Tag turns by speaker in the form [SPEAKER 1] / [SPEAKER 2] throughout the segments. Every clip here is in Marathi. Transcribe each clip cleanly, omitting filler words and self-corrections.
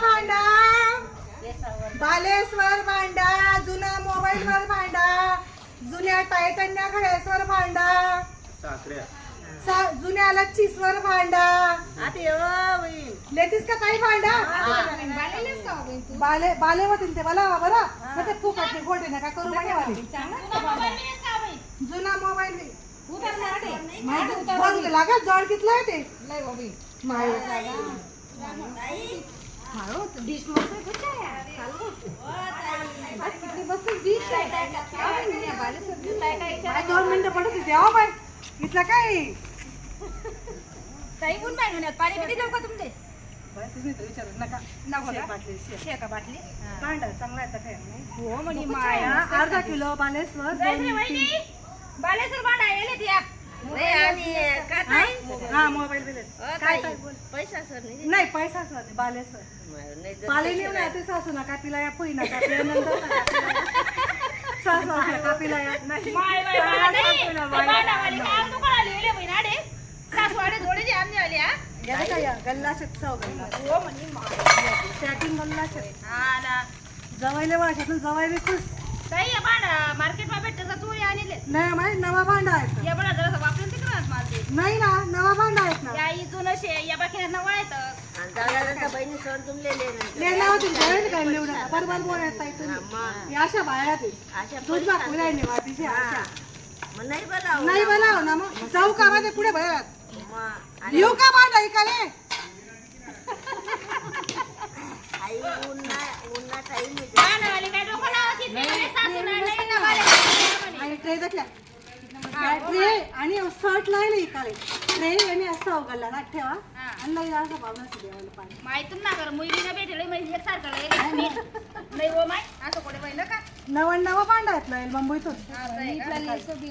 [SPEAKER 1] भांडा, बालेश्वर भांडा, जुना मोबाईल वर भांडा, जुन्या टायटन्या घड्यासवर भांडा, जुन्या लच्छीसवर भांडा. लेतीस का काही भांडा बाले होतील ते मला बरं ते फुकट गोटे नका करू म्हणे. जुना मोबाईल लागत जड कितलं आहे ते दोन मिनिटं पडत होते. अहो बाय इथलं काय
[SPEAKER 2] काही ऊन बाय म्हणत पाणी किती देऊ का तुमचे
[SPEAKER 1] तुम्ही तर विचारत नका बाटली
[SPEAKER 2] शेका बाटली
[SPEAKER 1] भांडा चांगला आहे काय
[SPEAKER 2] हो म्हणे माया
[SPEAKER 1] अर्धा किलो बालेश्वर
[SPEAKER 2] बालेश्वर भांडा येले त्या
[SPEAKER 1] हा मोबाईल काय
[SPEAKER 2] पैसा सर
[SPEAKER 1] नाही पैसा सर बालेश्वर बाले नेऊ ना ते सासू नका पिला या पुई नका सासू नका पिला या गल्ला सव सॅटिंग गल्ला जवायले वर्षातून जवाय बी खुश
[SPEAKER 2] मार्केट मा भेटत तू आणले
[SPEAKER 1] नाही माहिती नवा भांडा आहे
[SPEAKER 2] या बघा जरा वापरून तिकडे मारते
[SPEAKER 1] नाही ना नवा भांडा आहेत ना
[SPEAKER 2] या इथून या बाकी नवा येत बहिणी सण
[SPEAKER 1] तुम्ही बरोबर बोलत ताई तुम्ही अशा बाहेर तुझ बाकू नाही वाटीची नाही बनाव ना मग जाऊ का माझ्या पुढे भरत येऊ का भांडा इकाले ट्रे देखल्या ट्रे आणि शर्ट लायले इकाले ट्रे आणि असं गल्ला ना ठेवा आणि नाही असं पावना देवाला पाणी
[SPEAKER 2] माहिती ना कर मुलगी ना भेटले म्हणजे एकसारखं नाही हो माय असं कोणी पाहिलं का
[SPEAKER 1] नवा भांडा आहे मुंबईतून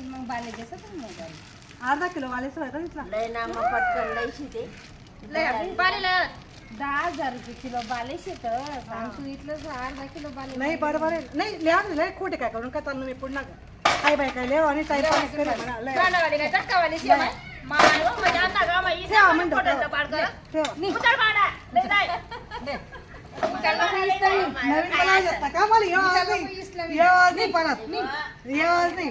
[SPEAKER 2] मग बाले जसं
[SPEAKER 1] अर्धा किलो बालेश्वर आहे इथला
[SPEAKER 3] लय ना मग पटकन लय शिते
[SPEAKER 2] बालेला
[SPEAKER 4] 10,000 रुपये किलो बाले शेत सांगतो इथलं अर्धा किलो बाले
[SPEAKER 1] नाही बरोबर आहे नाही लिहा खोटे काय करून का चालू मी पुन्हा काय बाय काय लेव आणि टाइमपास करे म्हणा लय
[SPEAKER 2] गाणावाली काय चटकावाली शे माय माय हो म्हणजे आता गाव माई
[SPEAKER 1] ठेवा म्हणतो
[SPEAKER 2] पाड कर
[SPEAKER 1] ठेवा
[SPEAKER 2] उचल बाडा लय नाही
[SPEAKER 1] नवीन मला येत का मला येवाज नाही परत येवाज नाही